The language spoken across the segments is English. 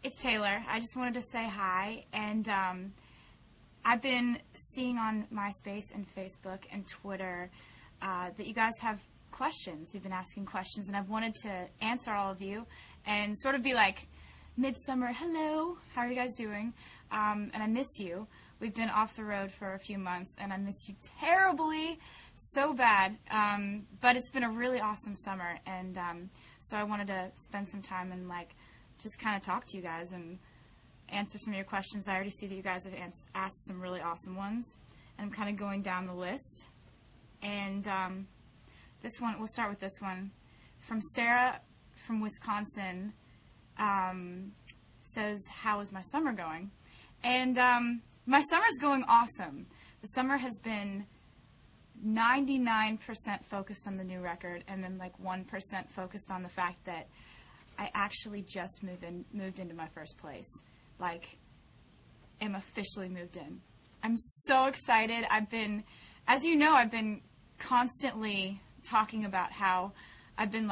It's Taylor. I just wanted to say hi, and I've been seeing on MySpace and Facebook and Twitter that you guys have questions. You've been asking questions, and I've wanted to answer all of you and sort of be like, midsummer, hello, how are you guys doing? And I miss you. We've been off the road for a few months, and I miss you terribly, so bad. But it's been a really awesome summer, and so I wanted to spend some time and just kind of talk to you guys and answer some of your questions. I already see that you guys have asked some really awesome ones, and I'm kind of going down the list. And this one, we'll start with this one. From Sarah from Wisconsin, says, how is my summer going? And my summer's going awesome. The summer has been 99% focused on the new record, and then 1% focused on the fact that I actually just moved into my first place. Am officially moved in. I'm so excited. As you know, I've been constantly talking about how I've been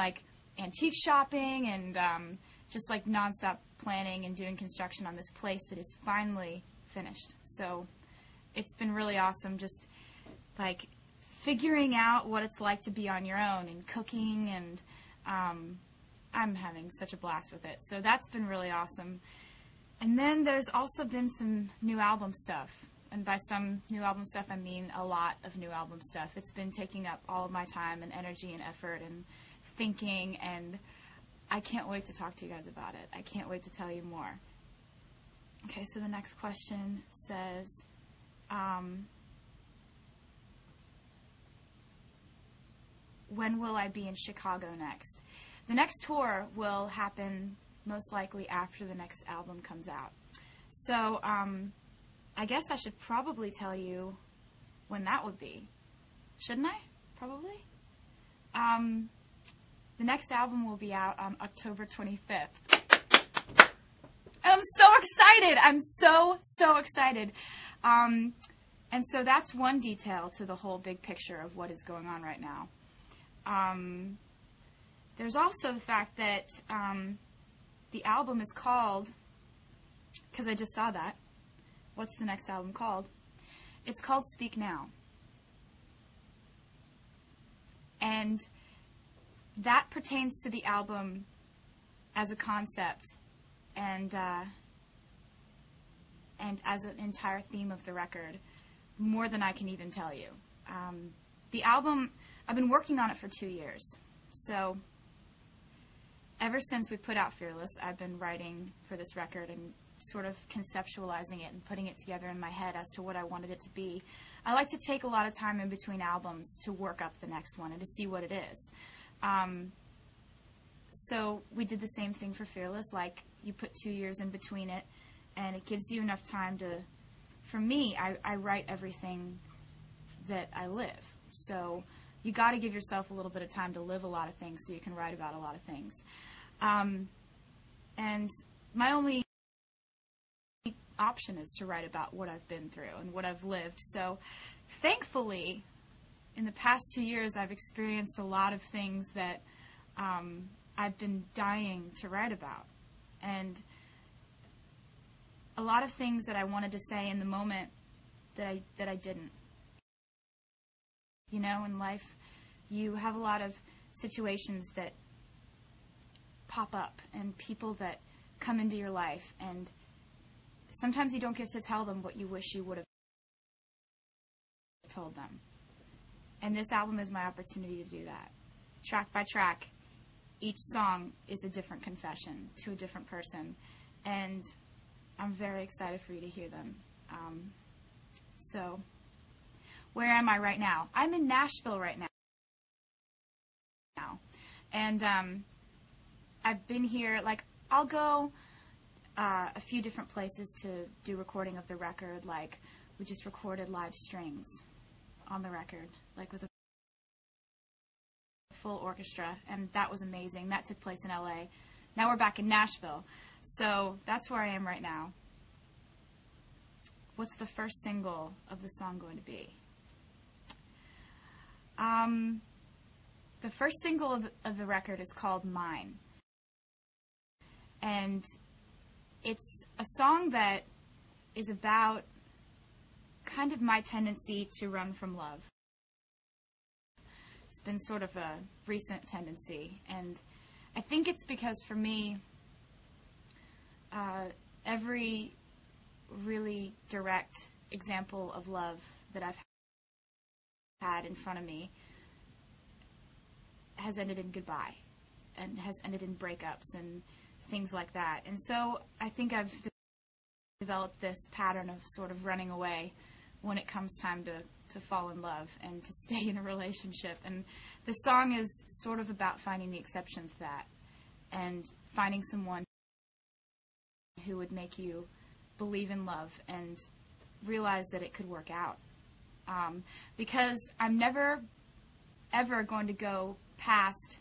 antique shopping and just nonstop planning and doing construction on this place that is finally finished. So it's been really awesome just figuring out what it's like to be on your own and cooking, and I'm having such a blast with it. So that's been really awesome. And then there's also been some new album stuff. And by some new album stuff, I mean a lot of new album stuff. It's been taking up all of my time and energy and effort and thinking, and I can't wait to talk to you guys about it. I can't wait to tell you more. Okay, so the next question says, when will I be in Chicago next? The next tour will happen most likely after the next album comes out. So I guess I should probably tell you when that would be. Shouldn't I? Probably? The next album will be out on October 25th. And I'm so excited! I'm so excited. And so that's one detail to the whole big picture of what is going on right now. There's also the fact that the album is called, because I just saw that, what's the next album called? It's called Speak Now. And that pertains to the album as a concept and as an entire theme of the record, more than I can even tell you. The album, I've been working on it for 2 years. So ever since we put out Fearless, I've been writing for this record and sort of conceptualizing it and putting it together in my head as to what I wanted it to be. I like to take a lot of time in between albums to work up the next one and to see what it is. So we did the same thing for Fearless. You put 2 years in between it, and it gives you enough time to, for me, I write everything that I live. So you got to give yourself a little bit of time to live a lot of things so you can write about a lot of things. And my only option is to write about what I've been through and what I've lived. So thankfully, in the past 2 years, I've experienced a lot of things that I've been dying to write about. And a lot of things that I wanted to say in the moment that I didn't. You know, in life, you have a lot of situations that pop up and people that come into your life, and sometimes you don't get to tell them what you wish you would have told them. And this album is my opportunity to do that. Track by track, each song is a different confession to a different person, and I'm very excited for you to hear them. So, where am I right now? I'm in Nashville right now. And I've been here, I'll go a few different places to do recording of the record. We just recorded live strings on the record, with a full orchestra, and that was amazing. That took place in LA. Now we're back in Nashville. So that's where I am right now. What's the first single of the song going to be? The first single of the record is called Mine. And it's a song that is about kind of my tendency to run from love. It's been sort of a recent tendency, and I think it's because for me, every really direct example of love that I've had in front of me has ended in goodbye and has ended in breakups and things like that. And so I think I've developed this pattern of sort of running away when it comes time to fall in love and to stay in a relationship. And the song is sort of about finding the exception to that and finding someone who would make you believe in love and realize that it could work out. Because I'm never, ever going to go past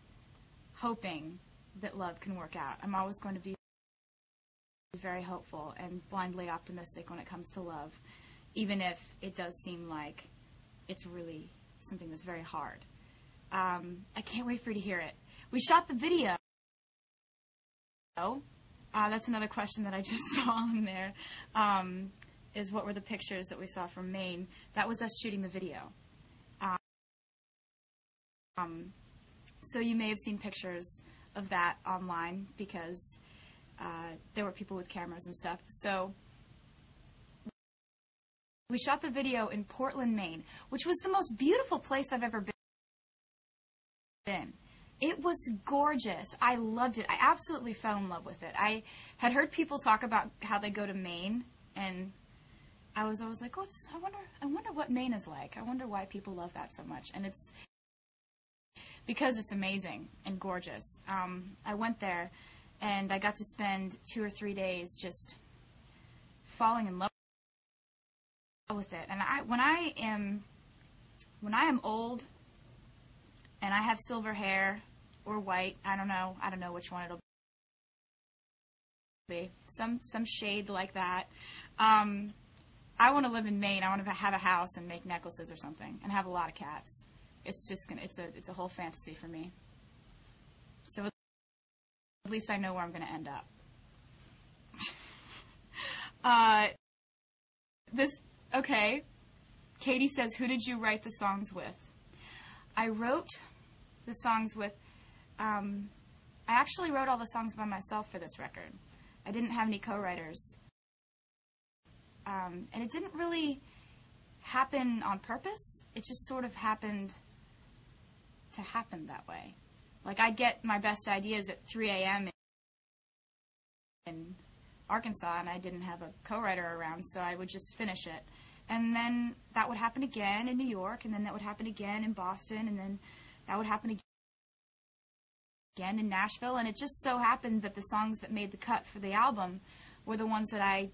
hoping that love can work out. I'm always going to be very hopeful and blindly optimistic when it comes to love, even if it does seem like it's really something that's very hard. I can't wait for you to hear it. We shot the video. That's another question that I just saw on there, is what were the pictures that we saw from Maine. That was us shooting the video. So you may have seen pictures of that online because there were people with cameras and stuff. So we shot the video in Portland, Maine, which was the most beautiful place I've ever been. It was gorgeous. I loved it. I absolutely fell in love with it. I had heard people talk about how they go to Maine, and I was always like, I wonder what Maine is like. I wonder why people love that so much. And it's because it's amazing and gorgeous. I went there, and I got to spend 2 or 3 days just falling in love with it. And when I am old and I have silver hair or white, I don't know which one it'll be. Some shade like that. I want to live in Maine. I want to have a house and make necklaces or something and have a lot of cats. It's just it's a whole fantasy for me. So at least I know where I'm going to end up. Okay. Katie says, who did you write the songs with? I wrote the songs with, I actually wrote all the songs by myself for this record. I didn't have any co-writers. And it didn't really happen on purpose. It just sort of happened to happen that way. Like, I'd get my best ideas at 3 a.m. in Arkansas, and I didn't have a co-writer around, so I would just finish it. And then that would happen again in New York, and then that would happen again in Boston, and then that would happen again in Nashville. And it just so happened that the songs that made the cut for the album were the ones that I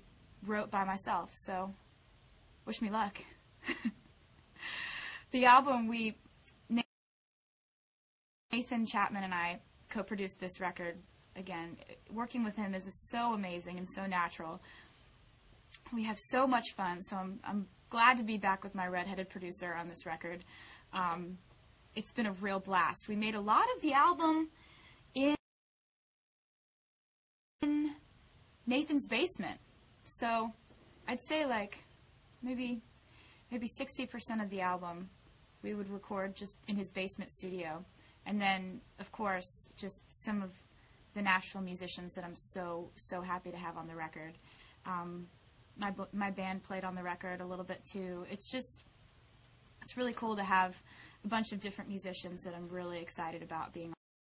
wrote by myself. So wish me luck. The album, Nathan Chapman and I co-produced this record. Again, working with him is so amazing and so natural. We have so much fun, so I'm glad to be back with my redheaded producer on this record. It's been a real blast. We made a lot of the album in Nathan's basement. So I'd say like maybe 60% of the album we would record just in his basement studio. And then, of course, just some of the Nashville musicians that I'm so happy to have on the record. My band played on the record a little bit too. It's really cool to have a bunch of different musicians that I'm really excited about being